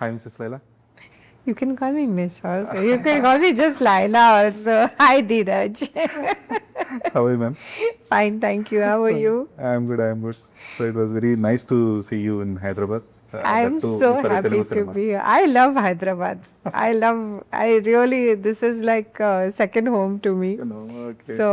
Hi, Mrs. Laila. You can call me Miss also. You can call me just Laila also. Hi, Dheeraj. How are you, ma'am? Fine, thank you. How are you? I'm good. So it was very nice to see you in Hyderabad. I'm That too so for a happy Telugu to cinema. be here. I love Hyderabad. This is like second home to me. Okay. So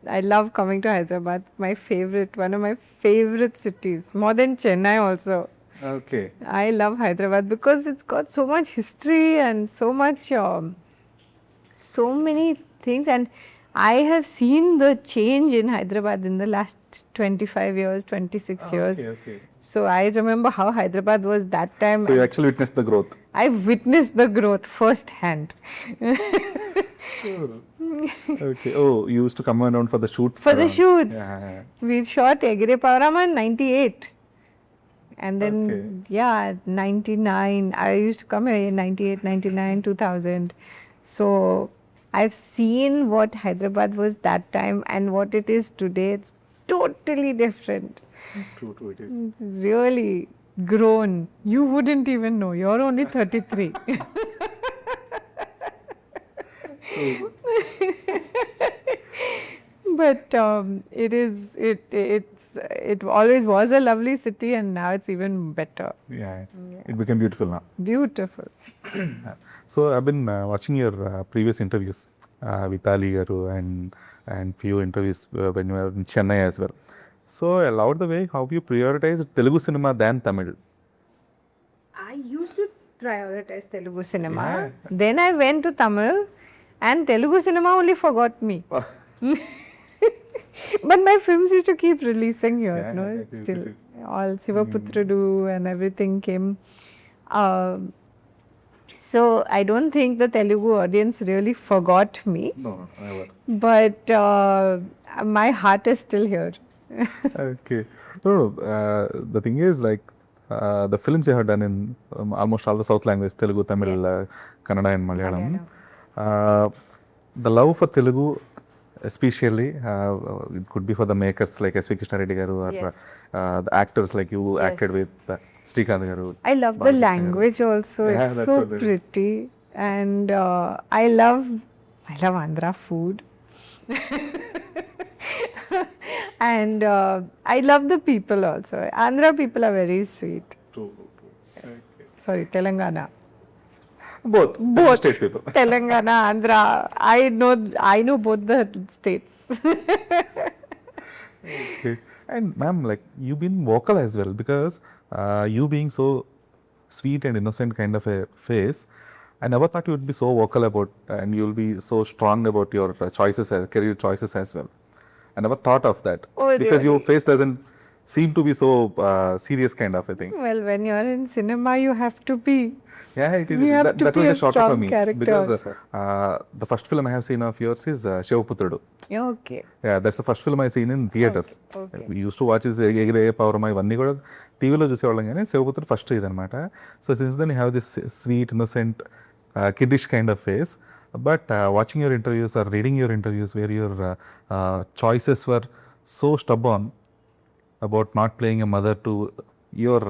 I love coming to Hyderabad. One of my favorite cities, more than Chennai also. Okay. I love Hyderabad because it's got so much history and so many things, and I have seen the change in Hyderabad in the last 25 years, 26 years. Okay. So I remember how Hyderabad was that time. So you actually witnessed the growth. I witnessed the growth firsthand. Okay. Oh, you used to come around for the shoots. For the around. shoots, Yeah. we shot Egre Pavarama in 98. And then, Okay. 99, I used to come here in 98, 99, 2000. So, I've seen what Hyderabad was that time and what it is today. It's totally different. True, it is. It's really grown. You wouldn't even know. You're only 33. But it always was a lovely city, and now it's even better. Yeah. It became beautiful now. Beautiful. So I've been watching your previous interviews with Ali Garu and few interviews when you were in Chennai as well. So I loved the way how you prioritized Telugu cinema than Tamil. I used to prioritize Telugu cinema. Yeah. Then I went to Tamil, and Telugu cinema only forgot me. But my films used to keep releasing here. Yeah, No, it is, still it is. all Sivaputradu and everything came. So I don't think the Telugu audience really forgot me. No, never. But my heart is still here. Okay. No. The thing is, like, the films you have done in almost all the South languages, Telugu, Tamil, Kannada and Malayalam. The love for Telugu, especially, it could be for the makers like S.V. Krishna Reddy garu or the actors like you acted with Srikanth garu. I love the language also. Yeah, it's that's so what it is. pretty, and I love Andhra food. And I love the people also. Andhra people are very sweet. True. Okay. Sorry, Telangana. Both state people. Telangana, Andhra. I know both the states. Okay. And ma'am, like, you've been vocal as well, because you being so sweet and innocent kind of a face, I never thought you would be so vocal about and you'll be so strong about your choices, career choices as well. I never thought of that. Oh, because your really? face doesn't seem to be so serious kind of a thing. Well, when you're in cinema, you have to be. Yeah, it is. You have to That be was a a shocker for strong me, character because also. the first film I have seen of yours is Shivaputrudu. Okay. Yeah, that's the first film I seen in theaters. Okay. We used to watch this Egre Pavarama ఇవన్నీ కూడా టీవీలో చూసేవాళ్ళం కానీ Sivaputrudu first ఇదనమాట. So since then you have this sweet innocent kiddish kind of face. But watching your interviews or reading your interviews where your choices were so stubborn about not playing a mother to your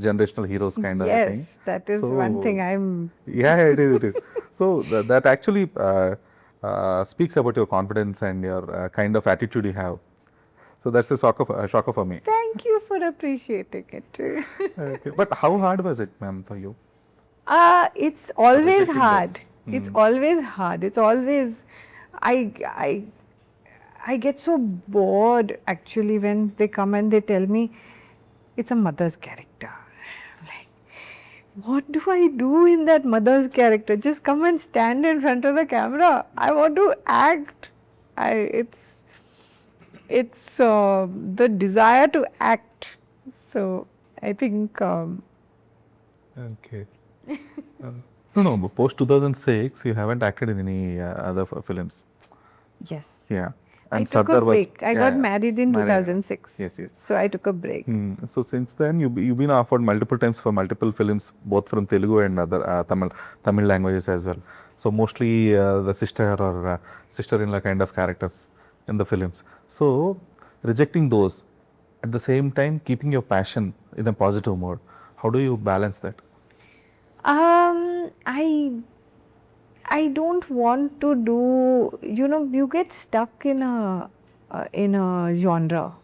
generational heroes kind of a thing. Yes, that is So, one thing I'm. Yeah, it is. So that actually speaks about your confidence and your kind of attitude you have. So that's a shocker for me. Thank you for appreciating it. Okay. But how hard was it, ma'am, for you? It's always Rejecting hard. this. It's always hard. It's always. I get so bored actually when they come and they tell me it's a mother's character. I'm like, what do I do in that mother's character? Just come and stand in front of the camera. I want to act. It's the desire to act. So I think. Okay. No, but post 2006, you haven't acted in any other films. Yes. Yeah. I And took Sardar a was. break. I got married in Married. 2006. Yes. So I took a break. So since then, you've been offered multiple times for multiple films, both from Telugu and other Tamil languages as well. So mostly the sister or sister-in-law kind of characters in the films. So rejecting those, at the same time keeping your passion in a positive mode, how do you balance that? I don't want to do, you get stuck in a genre.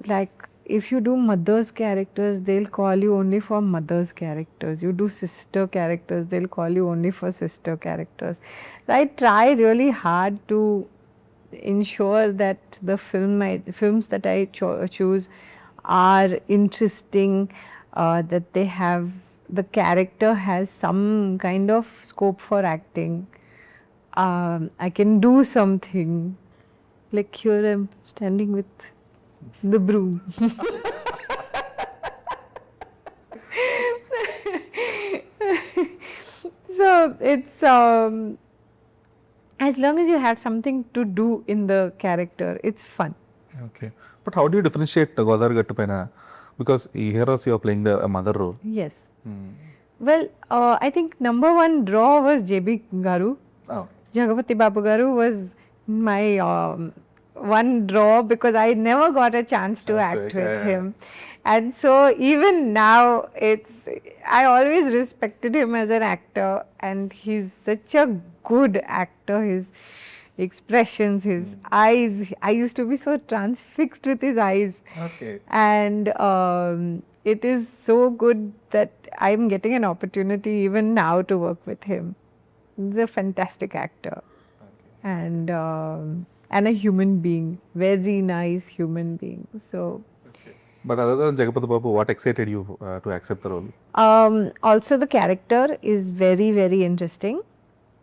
Like if you do mother's characters, they'll call you only for mother's characters. You do sister characters, they'll call you only for sister characters. I try really hard to ensure that the films that I choose are interesting, that the character has some kind of scope for acting. I can do something. Like here I'm standing with the broom. So it's as long as you have something to do in the character, it's fun. Okay. But how do you differentiate Godavari Gattu Paina? Because here also you're playing a mother role. Yes. Well, I think number one draw was JB Garu. Oh. Jagapati Babu Garu was my one draw because I never got a chance to act with him. And so even now, I always respected him as an actor, and he's such a good actor. His expressions, his eyes, I used to be so transfixed with his eyes. Okay. And it is so good that I'm getting an opportunity even now to work with him. He's a fantastic actor. And a human being, very nice human being. So. But other than Jagapati Babu, what excited you to accept the role? Also, the character is very, very interesting.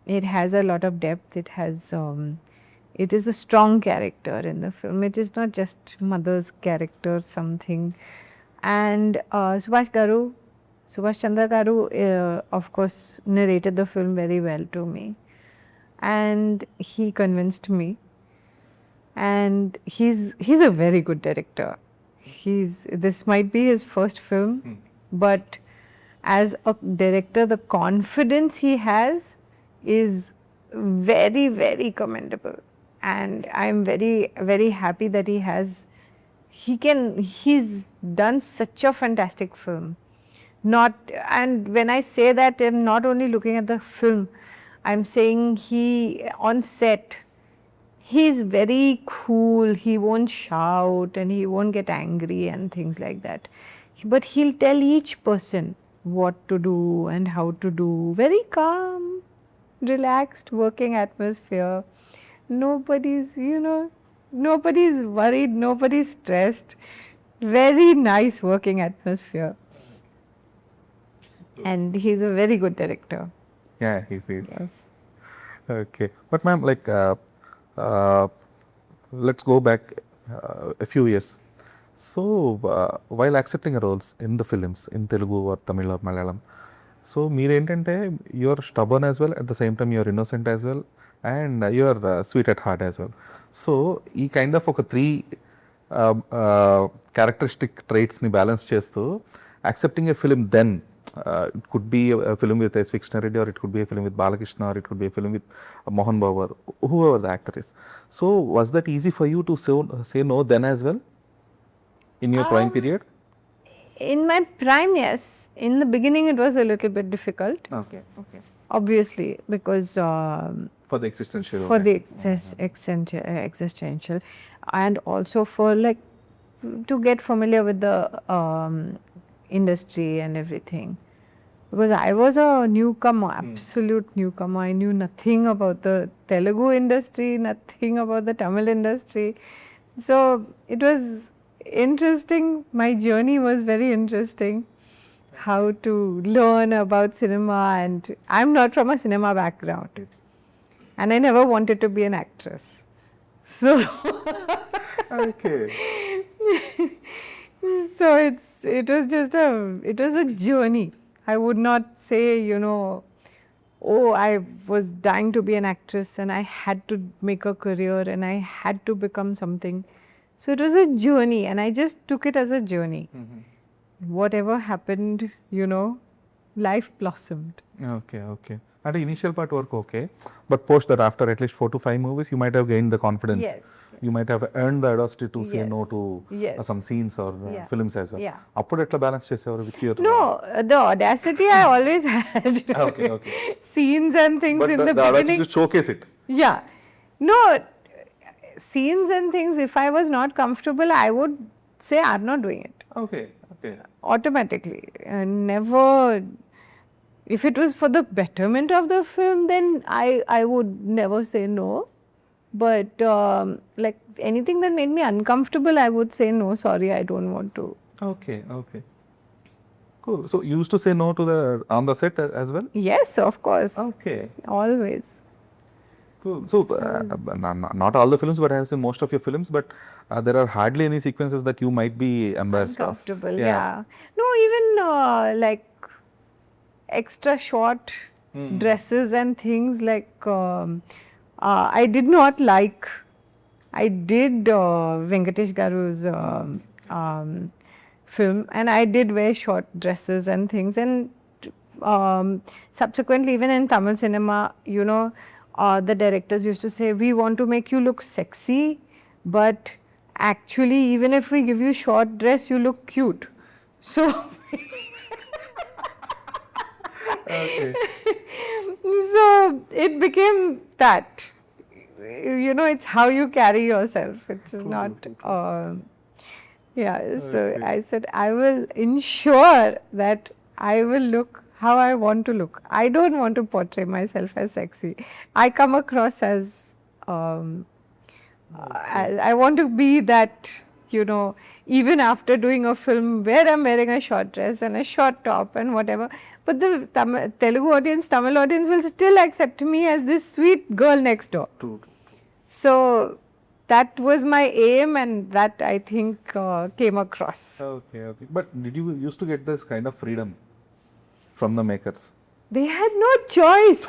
It has a lot of depth. It is a strong character in the film. It is not just mother's character, something. And Subhash Chandra Garu, of course, narrated the film very well to me. And he convinced me. And he's a very good director. This might be his first film, but as a director, the confidence he has is very, very commendable. And I'm very, very happy that he's done such a fantastic film. And when I say that, I'm not only looking at the film, I'm saying on set, he's very cool, he won't shout and he won't get angry and things like that. But he'll tell each person what to do and how to do. Very calm, relaxed working atmosphere. Nobody's worried, nobody's stressed. Very nice working atmosphere. And he's a very good director. Yeah, he is. Yes. Okay. But ma'am, let's go back a few years. So, while accepting roles in the films, in Telugu or Tamil or Malayalam, so you're stubborn as well, at the same time you're innocent as well, and you're sweet at heart as well. So, ఈ kind of ఒక three characteristic traits ni balance చేస్తూ accepting a film then, it could be a film with S. Reddy, or it could be a film with Balakrishna, or it could be a film with Mohan Babu, or whoever the actor is. So, was that easy for you to say no then as well, in your prime period? In my prime, yes. In the beginning, it was a little bit difficult. Okay. Obviously, because For the existential. for the existential, and also for to get familiar with the industry and everything. Because I was a newcomer, absolute newcomer. I knew nothing about the Telugu industry, nothing about the Tamil industry. So it was interesting. My journey was very interesting. How to learn about cinema, and I'm not from a cinema background. And I never wanted to be an actress. So Okay. so it was a journey. I would not say, oh, I was dying to be an actress and I had to make a career and I had to become something. So it was a journey, and I just took it as a journey. Whatever happened, life blossomed. Okay. At the initial part work, okay. But post that, after at least 4 to 5 movies, you might have gained the confidence. Yes. You might have earned the audacity to say Yes. no to Yes. some scenes or Yeah. films as well. Yeah. అప్పుడు ఎట్లా balance చేసేవారు with your No, the audacity I always had. Okay. Scenes and things But in the the audacity beginning. to showcase it. Yeah. No, scenes and things, if I was not comfortable, I would say, I'm not doing it. Okay. Automatically. Never. If it was for the betterment of the film, then I would never say no. But like anything that made me uncomfortable, I would say no, sorry, I don't want to. Okay. Cool. So you used to say no to the on the set as well? Yes, of course. Okay. Always. Cool. So not all the films, but I have seen most of your films. But there are hardly any sequences that you might be embarrassed of. Uncomfortable, yeah. No, even like extra short dresses and things like I did not like. I did Venkatesh Garu's film, and I did wear short dresses and things. And subsequently, even in Tamil cinema, you know, the directors used to say, we want to make you look sexy, but actually, even if we give you short dress, you look cute. So, Okay. so it became that. You know, it's how you carry yourself. It's not. Yeah. So I said, I will ensure that I will look how I want to look. I don't want to portray myself as sexy. I come across as. I want to be that. You know, even after doing a film where I'm wearing a short dress and a short top and whatever, but the Telugu audience, Tamil audience will still accept me as this sweet girl next door. True. So that was my aim, and that I think came across. Okay. But did you used to get this kind of freedom from the makers? They had no choice.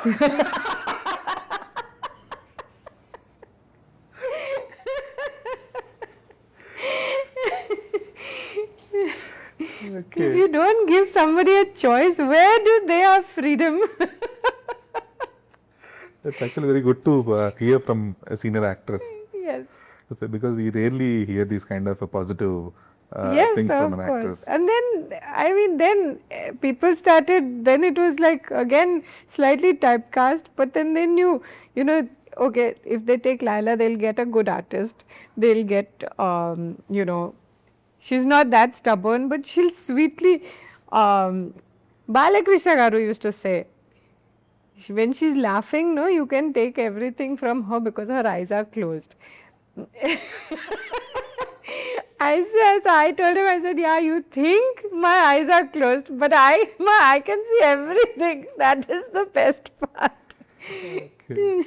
Okay. If you don't give somebody a choice, where do they have freedom? That's actually very good to hear from a senior actress. Yes. Because we rarely hear these kind of positive Yes, things of from an course. actress. And then, I mean, then people started, then it was like, again, slightly typecast, but then they knew, you know, okay, if they take Laila, they'll get a good artist. They'll get, you know, she's not that stubborn, but she'll sweetly, Balakrishna Garu used to say, when she's laughing, no, you can take everything from her because her eyes are closed. I told him, I said, yeah, you think my eyes are closed, but I can see everything. That is the best part. Okay.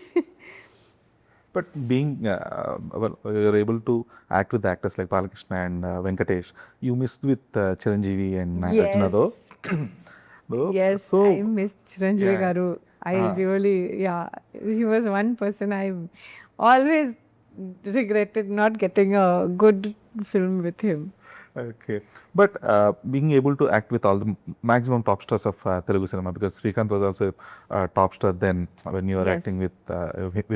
But being, well, you're able to act with actors like Balakrishna and Venkatesh. You missed with Chiranjeevi and Nagarjuna though. Though. Yes, So, I missed Chiranjeevi yeah. Garu. I really, yeah, he was one person I always regretted not getting a good film with him. Okay. But being able to act with all the maximum top stars of Telugu cinema, because Srikanth was also a top star then when you were Yes. acting with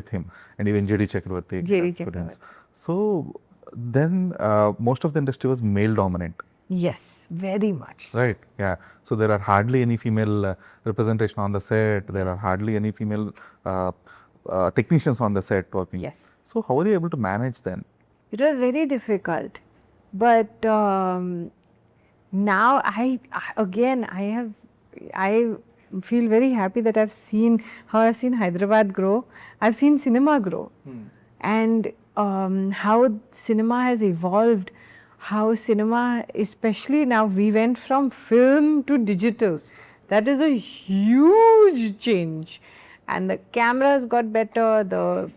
him, and even J.D. Chakravarti. J.D. students. So then most of the industry was male dominant. Yes, very much. Right. Yeah. So there are hardly any female representation on the set. There are hardly any female technicians on the set working. Yes. So how are you able to manage then? It was very difficult, but now I feel very happy that I've seen Hyderabad grow. I've seen cinema grow, and how cinema has evolved. How cinema, especially now, we went from film to digital. That is a huge change, and the cameras got better, the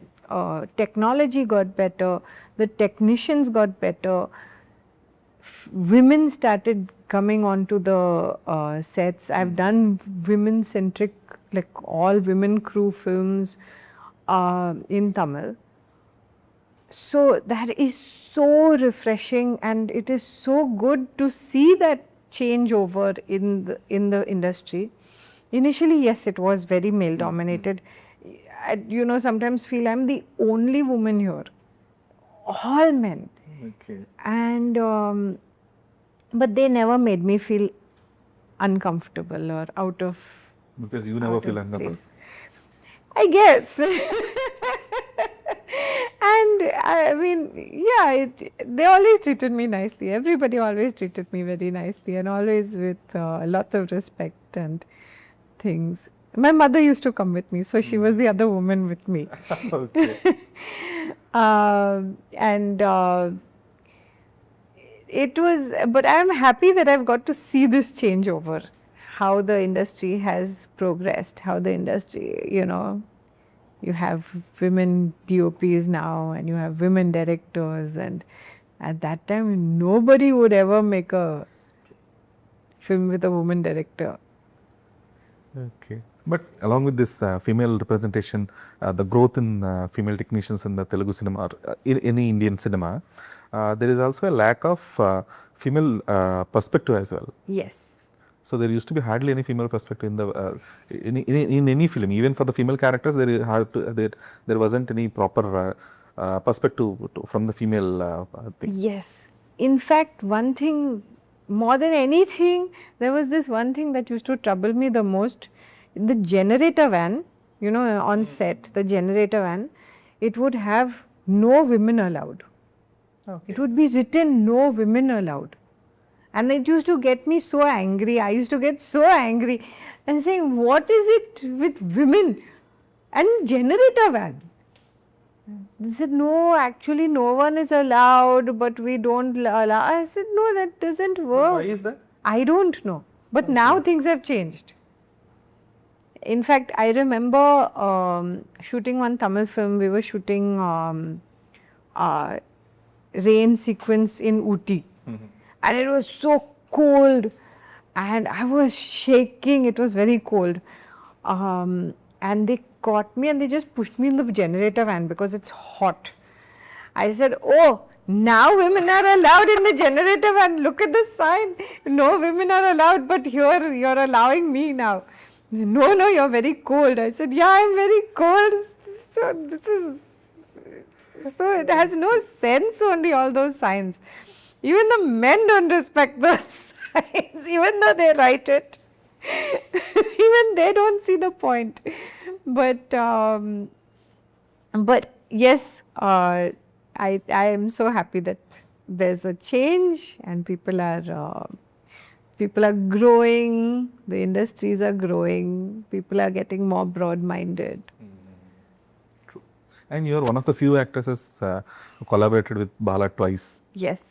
technology got better, the technicians got better. Women started coming onto the sets. I've done women-centric, like all women crew films in Tamil. So that is so refreshing, and it is so good to see that changeover in the industry. Initially, yes, it was very male dominated. I sometimes feel I'm the only woman here, all men. Okay. And but they never made me feel uncomfortable or out of Because you never feel uncomfortable. place, I guess. And I mean, yeah, they always treated me nicely. Everybody always treated me very nicely and always with lots of respect and things. My mother used to come with me, so she was the other woman with me. Okay. And it was, but I'm happy that I've got to see this changeover, how the industry has progressed, how the industry, you have women DOPs now and you have women directors, and at that time nobody would ever make a film with a woman director. Okay. But along with this female representation, the growth in female technicians in the Telugu cinema or in any Indian cinema, there is also a lack of female perspective as well. Yes. So there used to be hardly any female perspective in the in any film. Even for the female characters, there wasn't any proper perspective from the female thing. Yes. In fact, one thing, more than anything, there was this one thing that used to trouble me the most. The generator van, on set, the generator van, it would have no women allowed. Okay. It would be written no women allowed. And it used to get me so angry. I used to get so angry and saying, what is it with women and generator van? They said, no, actually no one is allowed, but we don't allow. I said, no, that doesn't work. Why is that? I don't know. But now things have changed. In fact, I remember shooting one Tamil film. We were shooting rain sequence in Ooty. And it was so cold and I was shaking. It was very cold. And they caught me and they just pushed me in the generator van because it's hot. I said, oh, now women are allowed in the generator van. Look at the sign. No women are allowed, but here you're allowing me now. No, you're very cold. I said, yeah, I'm very cold. So it has no sense, only all those signs. Even the men don't respect those signs, even though they write it. Even they don't see the point. But yes, I am so happy that there's a change and people are growing, the industries are growing, people are getting more broad-minded. True. And you're one of the few actresses who collaborated with Bala twice. Yes.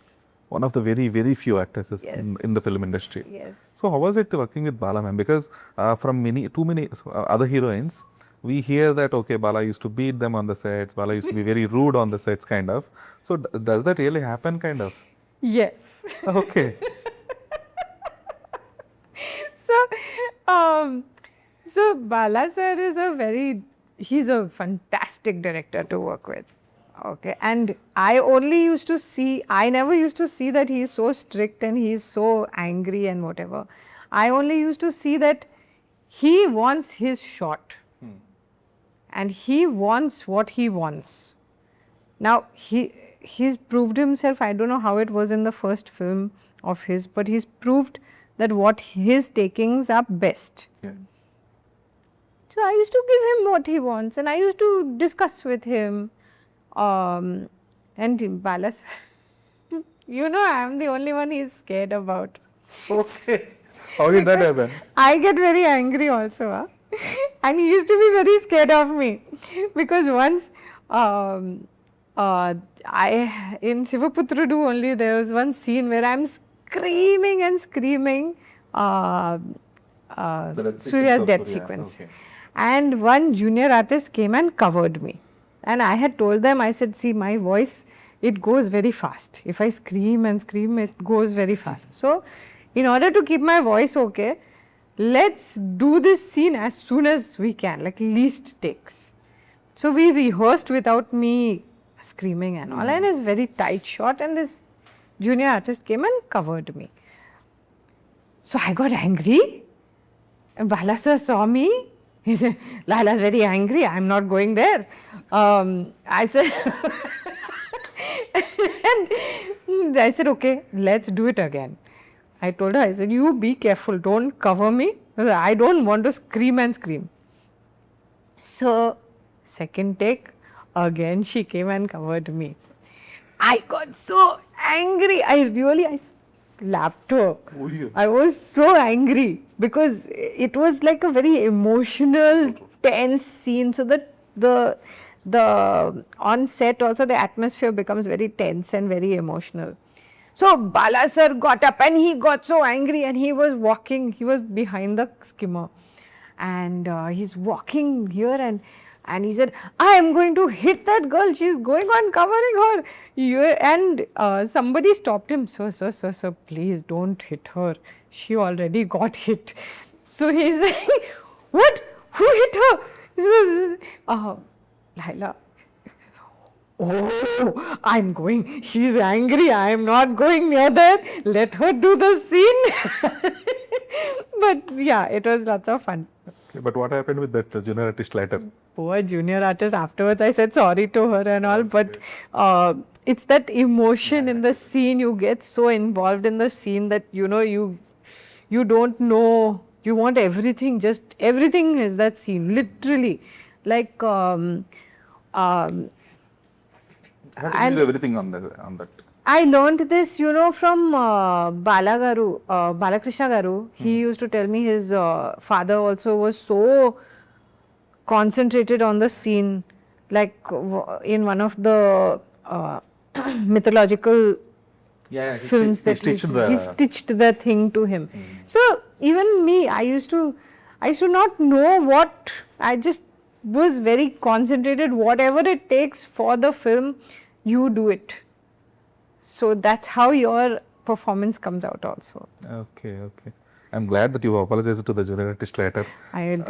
One of the very, very few actresses Yes. in the film industry. Yes. So how was it working with Bala ma'am? Because from too many other heroines, we hear that, okay, Bala used to beat them on the sets, Bala used to be very rude on the sets, kind of. So does that really happen, kind of? Yes. Okay. So Bala sir is he's a fantastic director to work with. Okay, and I never used to see that he is so strict and he is so angry and whatever. I only used to see that he wants his shot and he wants what he wants. Now, he's proved himself. I don't know how it was in the first film of his, but he's proved that what his takings are best. Yeah. So I used to give him what he wants and I used to discuss with him. And Bala, I am the only one he's scared about. Okay. How did that happen? I get very angry also. Huh? And he used to be very scared of me. Because once, in Sivaputrudu only, there was one scene where I'm screaming and screaming Surya's death sequence. Okay. And one junior artist came and covered me. And I had told them, I said, see, my voice, it goes very fast. If I scream and scream, it goes very fast. So, in order to keep my voice okay, let's do this scene as soon as we can, like least takes. So, we rehearsed without me screaming and all, and it's very tight shot, and this junior artist came and covered me. So I got angry. And Bala sir saw me. He said, Laila's very angry. I'm not going there. I said, and I said, okay, let's do it again. I told her, I said, you be careful. Don't cover me. I don't want to scream and scream. So, second take, again she came and covered me. I got so angry. I slapped her. Oh, yeah. I was so angry because it was like a very emotional, tense scene. So that the on set also the atmosphere becomes very tense and very emotional. So Bala sir got up and he got so angry and he was walking. He was behind the skimmer, and he's walking here and he said, I am going to hit that girl. She's going on covering her. And somebody stopped him. Sir, please don't hit her. She already got hit. So he's like, what? Who hit her? He said, Laila. Oh, I'm going. She's angry. I am not going near there. Let her do the scene. But yeah, it was lots of fun. Okay, but what happened with that junior artist later? Poor junior artist. Afterwards, I said sorry to her and all. But it's that emotion in the scene. You get so involved in the scene that you don't know. You want everything. Just everything is that scene. Literally, like. How did you do everything on that? I learned this, from Balagaru, Balakrishna Garu. He used to tell me his father also was so concentrated on the scene, like in one of the mythological films that he stitched the thing to him. So even me, I used to not know what, I just was very concentrated. Whatever it takes for the film, you do it. So that's how your performance comes out also. Okay. I'm glad that you apologized to the junior artist later. I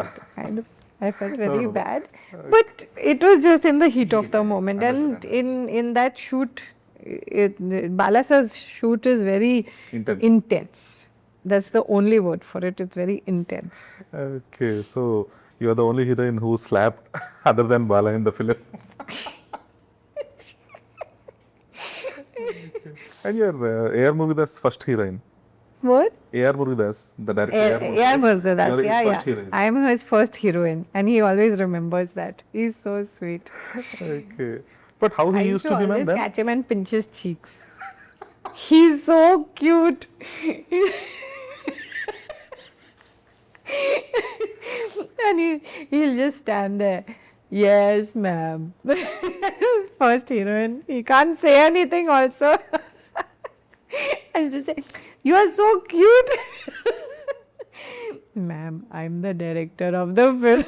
felt very bad. But it was just in the heat of the moment. And in that shoot, Balasar's shoot is very intense. That's the only word for it. It's very intense. Okay, so you are the only heroine who slapped other than Bala in the film. And you're A.R. Murugadar's first heroine. What? A.R. Murugadas, the director A.R. Murugadas, yeah. Heroine. I am his first heroine and he always remembers that. He's so sweet. Okay. But how he used to be, ma'am, then? I catch him and pinch his cheeks. He's so cute. And he'll just stand there. Yes, ma'am. First heroine. He can't say anything also. And just say, you are so cute. Ma'am, I'm the director of the film.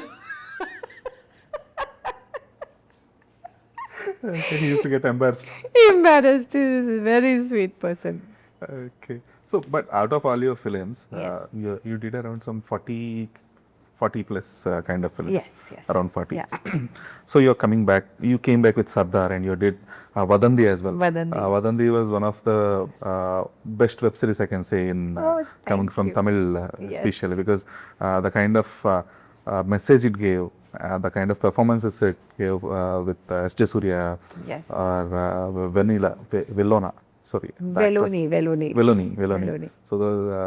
Okay, he used to get embarrassed. Embarrassed. He's a very sweet person. Okay. So, but out of all your films, Yes. you did around some 40 plus kind of films. Yes. Around 40. Yeah. So you're coming back, you came back with Sardar and you did Vadandi as well. Vadandi. Vadandi was one of the best web series I can say in coming from Tamil especially, because the kind of message it gave, the kind of performances it gave with S.J. Surya Yes. or Vellona. Sorry. Veloni. So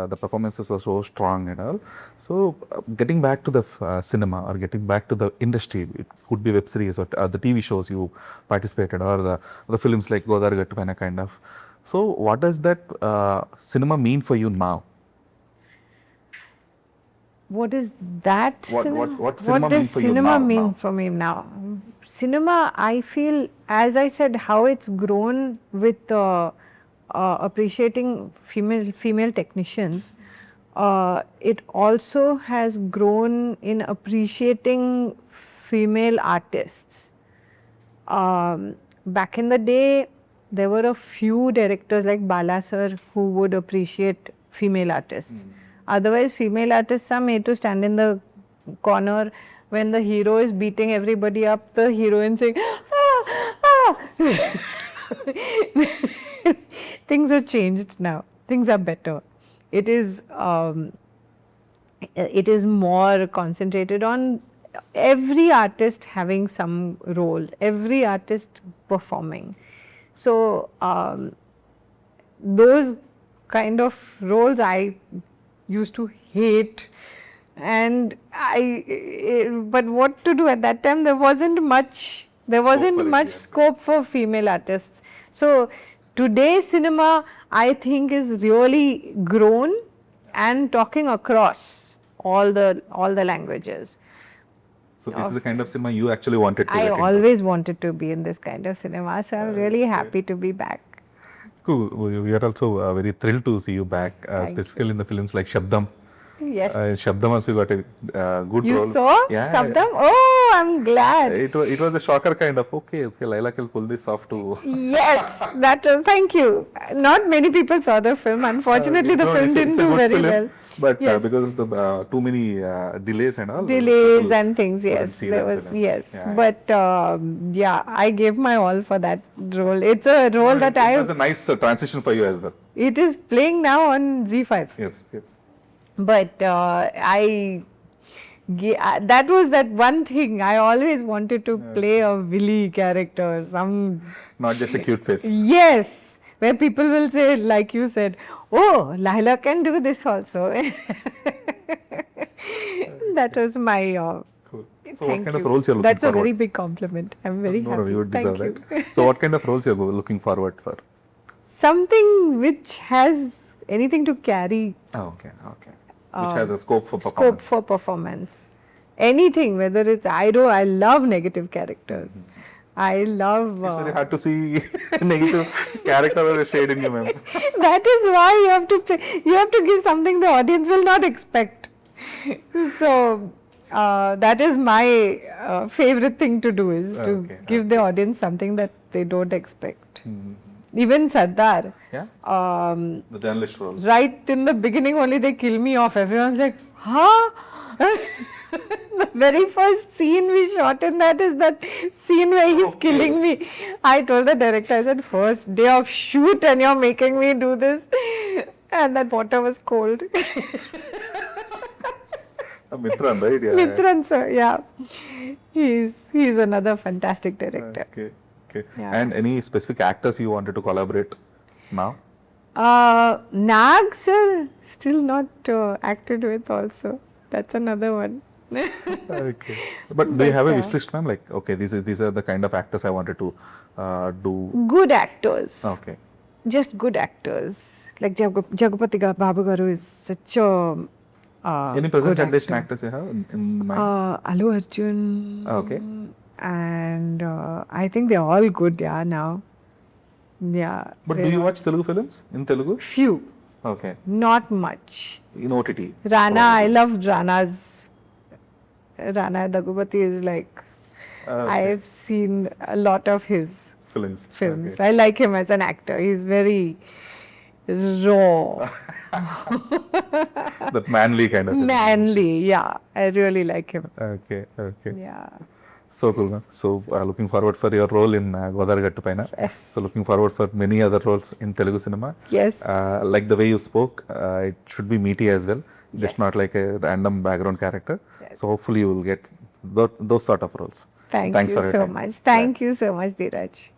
the performances were so strong and all. So getting back to the cinema or getting back to the industry, it could be web series or the TV shows you participated or the films like Godar Gattupana kind of. So what does that cinema mean for you now? What is that What cinema mean for you now? mean for me now? Cinema, I feel, as I said, how it's grown with appreciating female technicians. It also has grown in appreciating female artists. Back in the day, there were a few directors like Bala sir who would appreciate female artists. Otherwise, female artists are made to stand in the corner when the hero is beating everybody up, the heroine saying, ah. Things have changed now. Things are better. it is more concentrated on every artist having some role, every artist performing. So those kind of roles I used to hate, and but what to do at that time? There wasn't much scope for female artists. So today's cinema, I think, is really grown and talking across all the languages. So this is the kind of cinema you actually wanted to I get into. always wanted to be in this kind of cinema, so I'm really happy to be back. Cool. We are also very thrilled to see you back, specifically in the films like Shabdam. Yes. Shabdam also got a good You role. saw Shabdam? Oh, I'm glad. It was a shocker kind of, okay, Laila can pull this off too. Yes, thank you. Not many people saw the film. Unfortunately, the film didn't do very well. But because of the too many delays and all. Delays and things, yes. There was, yes. Yeah. But yeah, I gave my all for that role. It's a role that it was a nice transition for you as well. It is playing now on Z5. Yes, yes. But that was that one thing. I always wanted to play a Willy character, not just a cute face. Yes, where people will say, like you said, oh, Laila can do this also. That was my... Cool. So what kind of roles you're looking That's forward? a very big compliment. I'm very happy. No, you would deserve that. So what kind of roles you're looking forward for? Something which has anything to carry. Oh, okay. Which has a scope for performance. Anything, whether it's I love negative characters. I love... It's very hard to see a negative character or a shade in you, ma'am. That is why you have to give something the audience will not expect. So that is my favorite thing to do, is to give the audience something that they don't expect. Even Sardar. Yeah? The journalist role. Right in the beginning only they kill me off. Everyone's like, huh? The very first scene we shot in that is that scene where he's killing me. I told the director, I said, first day of shoot and you're making me do this. And that water was cold. Mithran, right? Yeah. Mithran, sir, yeah. He's another fantastic director. Okay. Yeah. And any specific actors you wanted to collaborate now? Nag, sir, still not acted with also. That's another one. Okay. But do you have a wish list, ma'am? Like, okay, these are the kind of actors I wanted to do. Good actors. Okay. Just good actors. Like Jagupati Babu Garu is such a any present generation actors you have in mind? Allu Arjun. Okay. And I think they're all good, now. Yeah. But do you watch Telugu films in Telugu? Few. Okay. Not much. In OTT? Rana, I loved Rana's. Rana Dagupati is like, I've seen a lot of his films. Okay. Okay. I like him as an actor. He's very raw. That manly kind of. Manly, yeah. I really like him. Okay. Yeah. So cool, ma'am. So looking forward for your role in Godavari Gattu Paina. Yes. So looking forward for many other roles in Telugu cinema. Yes. Like the way you spoke, it should be meaty as well. Just not like a random background character. Yes. So hopefully you will get those sort of roles. Thank Thanks you for your so time. much. Thank you so much, Dheeraj.